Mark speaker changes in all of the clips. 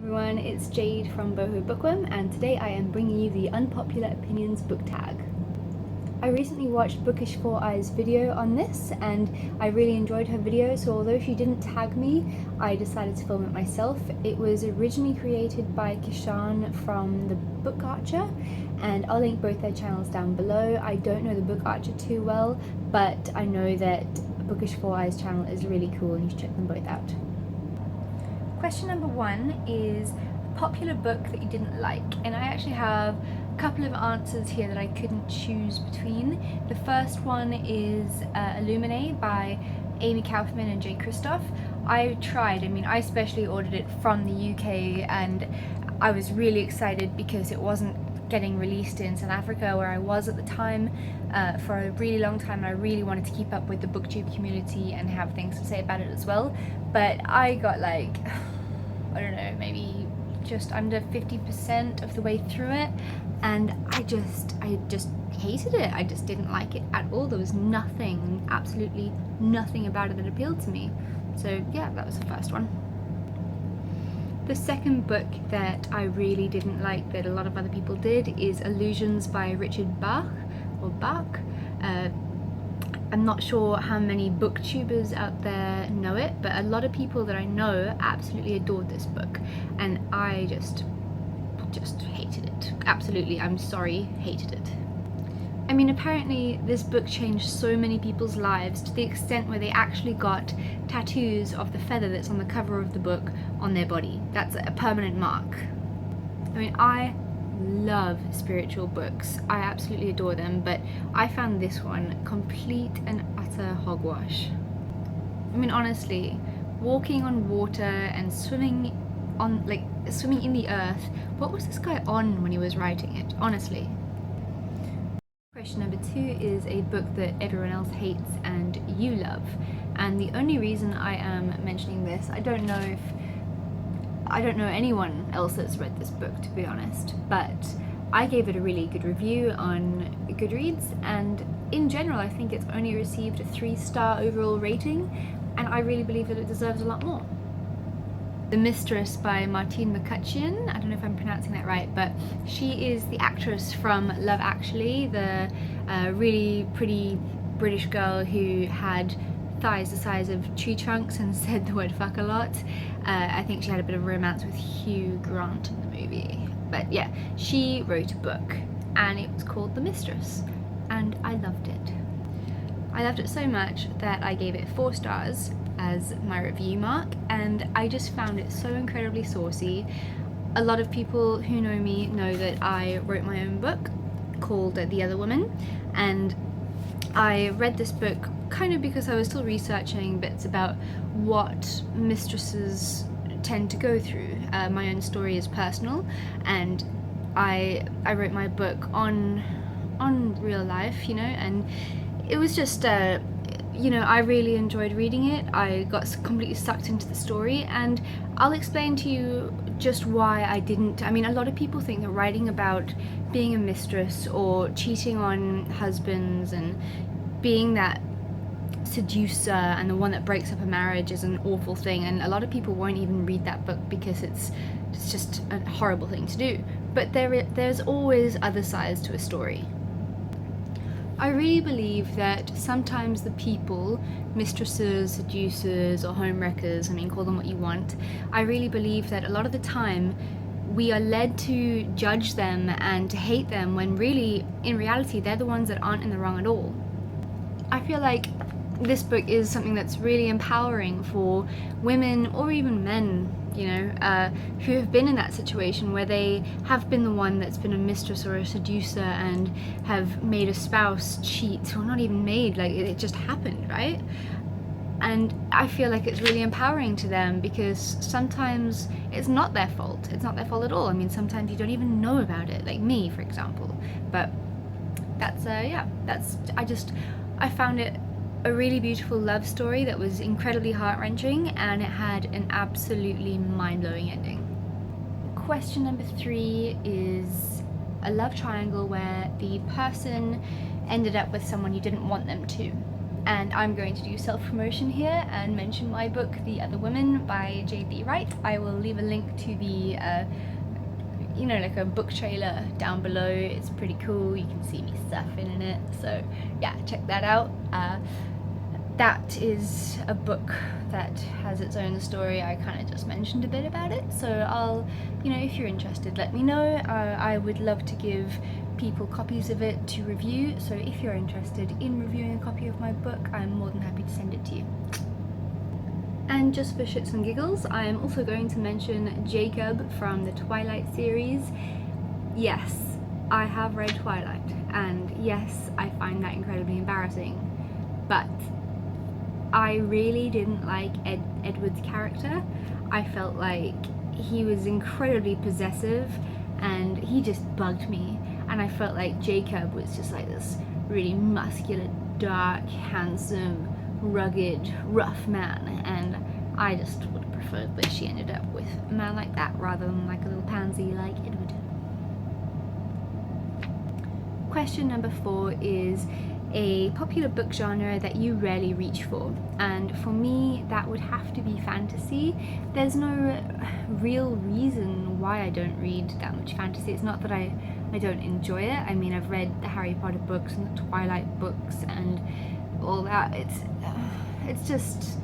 Speaker 1: everyone, it's Jade from Boho Bookworm, and today I am bringing you the Unpopular Opinions book tag. I recently watched Bookish 4 Eyes video on this and I really enjoyed her video, so although she didn't tag me, I decided to film it myself. It was originally created by Kishan from the Book Archer, and I'll link both their channels down below. I don't know the Book Archer too well, but I know that Bookish 4 Eyes channel is really cool and you should check them both out. Question number 1 is a popular book that you didn't like, and I actually have a couple of answers here that I couldn't choose between. The first one is Illuminae by Amy Kaufman and Jay Kristoff. I tried, I especially ordered it from the UK and I was really excited because it wasn't getting released in South Africa where I was at the time for a really long time, and I really wanted to keep up with the booktube community and have things to say about it as well. But I got like, I don't know, maybe just under 50% of the way through it, and I just hated it. I just didn't like it at all. There was nothing, absolutely nothing about it that appealed to me. So yeah, that was the first one. The second book that I really didn't like that a lot of other people did is Illusions by Richard Bach, or Bach. I'm not sure how many booktubers out there know it, but a lot of people that I know absolutely adored this book, and I just hated it. Absolutely, I'm sorry, hated it. Apparently this book changed so many people's lives to the extent where they actually got tattoos of the feather that's on the cover of the book on their body. That's a permanent mark. I love spiritual books. I absolutely adore them, but I found this one complete and utter hogwash. Honestly, walking on water and swimming in the earth, what was this guy on when he was writing it, honestly? Question number 2 is a book that everyone else hates and you love, and the only reason I am mentioning this, I don't know anyone else that's read this book, to be honest, but I gave it a really good review on Goodreads, and in general I think it's only received a 3-star overall rating, and I really believe that it deserves a lot more. The Mistress by Martine McCutcheon, I don't know if I'm pronouncing that right, but she is the actress from Love Actually, the really pretty British girl who had thighs the size of tree trunks and said the word fuck a lot. I think she had a bit of romance with Hugh Grant in the movie. But yeah, she wrote a book and it was called The Mistress, and I loved it. I loved it so much that I gave it 4 stars as my review mark, and I just found it so incredibly saucy. A lot of people who know me know that I wrote my own book called The Other Woman, and I read this book kind of because I was still researching bits about what mistresses tend to go through. My own story is personal, and I wrote my book on real life, and it was just I really enjoyed reading it. I got completely sucked into the story, and I'll explain to you just why I didn't. A lot of people think that writing about being a mistress or cheating on husbands and being that seducer and the one that breaks up a marriage is an awful thing, and a lot of people won't even read that book because it's just a horrible thing to do. But there's always other sides to a story. I really believe that sometimes the people, mistresses, seducers, or homewreckers, call them what you want, I really believe that a lot of the time we are led to judge them and to hate them when really, in reality, they're the ones that aren't in the wrong at all. I feel like this book is something that's really empowering for women or even men, who have been in that situation where they have been the one that's been a mistress or a seducer and have made a spouse cheat, or not even made, it just happened, right? And I feel like it's really empowering to them because sometimes it's not their fault. It's not their fault at all. Sometimes you don't even know about it, like me, for example. But that's, I found it a really beautiful love story that was incredibly heart-wrenching, and it had an absolutely mind-blowing ending. Question number 3 is a love triangle where the person ended up with someone you didn't want them to. And I'm going to do self-promotion here and mention my book, The Other Women by J.B. Wright. I will leave a link to the like a book trailer down below. It's pretty cool, you can see me surfing in it, so yeah, check that out. That is a book that has its own story. I kind of just mentioned a bit about it, so I'll, if you're interested, let me know. I would love to give people copies of it to review, so if you're interested in reviewing a copy of my book, I'm more than happy to send it to you. And just for shits and giggles, I am also going to mention Jacob from the Twilight series. Yes, I have read Twilight, and yes, I find that incredibly embarrassing, but I really didn't like Edward's character. I felt like he was incredibly possessive and he just bugged me, and I felt like Jacob was just like this really muscular, dark, handsome, rugged, rough man, and I just would have preferred that she ended up with a man like that rather than like a little pansy like Edward. Question number 4 is a popular book genre that you rarely reach for, and for me that would have to be fantasy. There's no real reason why I don't read that much fantasy. It's not that I don't enjoy it. I mean, I've read the Harry Potter books and the Twilight books and all that. It's just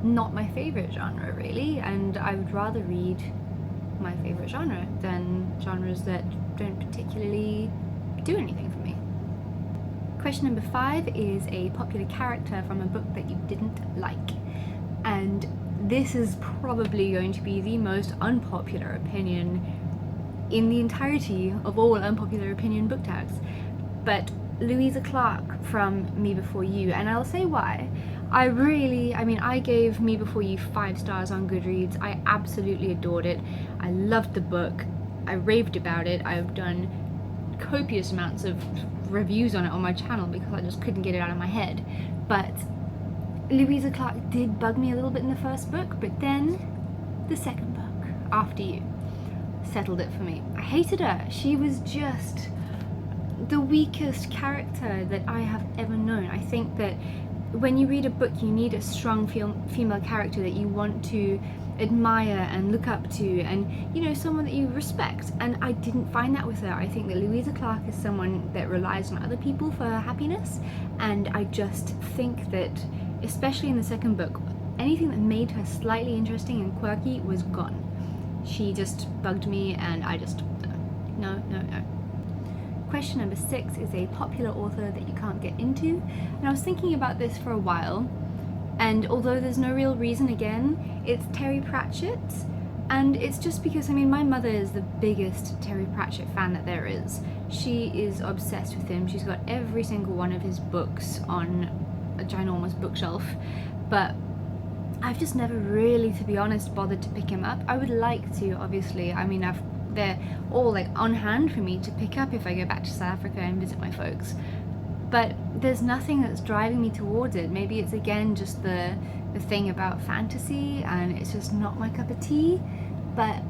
Speaker 1: not my favorite genre really, and I would rather read my favorite genre than genres that don't particularly do anything for me. Question number 5 is a popular character from a book that you didn't like, and this is probably going to be the most unpopular opinion in the entirety of all unpopular opinion book tags, but Louisa Clark from Me Before You, and I'll say why. I gave Me Before You 5 stars on Goodreads. I absolutely adored it. I loved the book. I raved about it. I've done copious amounts of reviews on it on my channel because I just couldn't get it out of my head. But Louisa Clark did bug me a little bit in the first book, but then the second book, After You, settled it for me. I hated her. She was just the weakest character that I have ever known. I think that when you read a book, you need a strong female character that you want to admire and look up to, and someone that you respect, and I didn't find that with her. I think that Louisa Clark is someone that relies on other people for her happiness, and I just think that, especially in the second book, anything that made her slightly interesting and quirky was gone. She just bugged me, and I just no. Question number 6 is a popular author that you can't get into, and I was thinking about this for a while, and although there's no real reason, again, it's Terry Pratchett, and it's just because, my mother is the biggest Terry Pratchett fan that there is. She is obsessed with him. She's got every single one of his books on a ginormous bookshelf, but I've just never really, to be honest, bothered to pick him up. I would like to, obviously. They're all like on hand for me to pick up if I go back to South Africa and visit my folks, but there's nothing that's driving me towards it. Maybe it's again just the thing about fantasy, and it's just not my cup of tea, but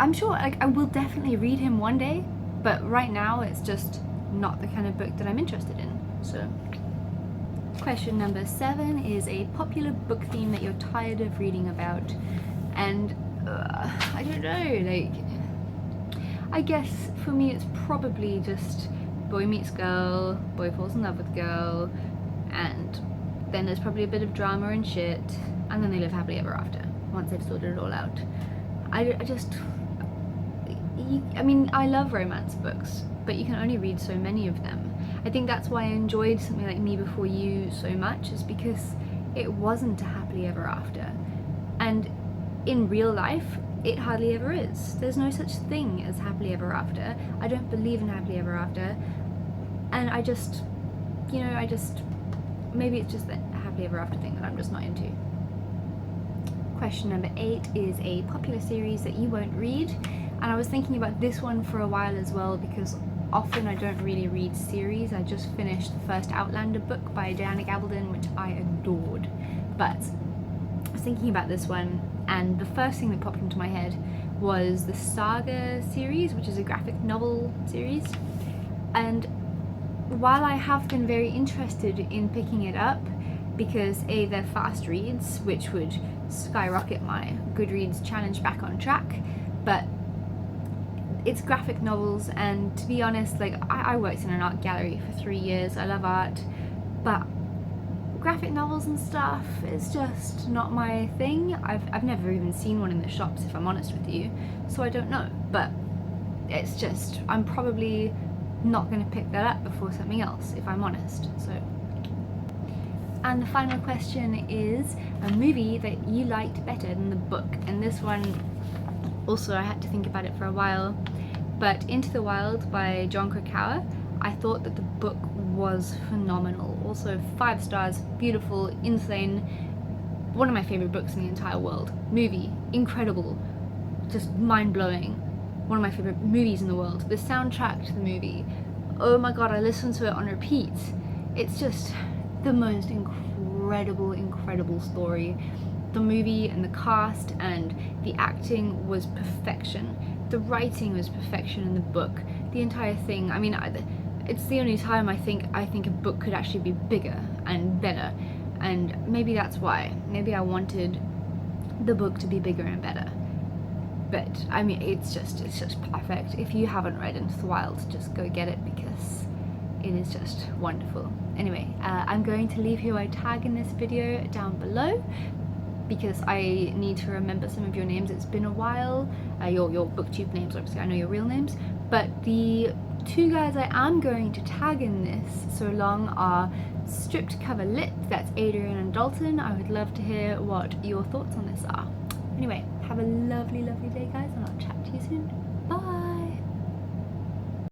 Speaker 1: I'm sure I will definitely read him one day, but right now it's just not the kind of book that I'm interested in. So question number 7 is a popular book theme that you're tired of reading about, and I don't know, I guess for me it's probably just boy meets girl, boy falls in love with girl, and then there's probably a bit of drama and shit, and then they live happily ever after once they've sorted it all out. I love romance books, but you can only read so many of them. I think that's why I enjoyed something like Me Before You so much, is because it wasn't a happily ever after, and in real life it hardly ever is. There's no such thing as happily ever after. I don't believe in happily ever after, and maybe it's just that happily ever after thing that I'm just not into. Question number 8 is a popular series that you won't read, and I was thinking about this one for a while as well, because often I don't really read series. I just finished the first Outlander book by Diana Gabaldon, which I adored, but I was thinking about this one, and the first thing that popped into my head was the Saga series, which is a graphic novel series. And while I have been very interested in picking it up, because A, they're fast reads, which would skyrocket my Goodreads challenge back on track, but it's graphic novels, and to be honest, like I worked in an art gallery for 3 years. I love art, but graphic novels and stuff is just not my thing. I've never even seen one in the shops, if I'm honest with you, so I don't know, but it's just, I'm probably not going to pick that up before something else, if I'm honest. So, and the final question is a movie that you liked better than the book, and this one also I had to think about it for a while, but Into the Wild by John Krakauer, I thought that the book was phenomenal. Also 5 stars, beautiful, insane, one of my favorite books in the entire world. Movie, incredible, just mind-blowing, one of my favorite movies in the world. The soundtrack to the movie, oh my god, I listened to it on repeat. It's just the most incredible story. The movie and the cast and the acting was perfection. The writing was perfection in the book. The entire thing, I mean, it's the only time I think a book could actually be bigger and better, and maybe that's why. Maybe I wanted the book to be bigger and better. But I mean, it's just perfect. If you haven't read Into the Wild, just go get it, because it is just wonderful. Anyway, I'm going to leave who I tag in this video down below, because I need to remember some of your names. It's been a while. Your booktube names, obviously I know your real names, but the 2 guys I am going to tag in this so long are Stripped Cover Lit, that's Adrian and Dalton. I would love to hear what your thoughts on this are. Anyway, have a lovely day guys, and I'll chat to you soon. Bye!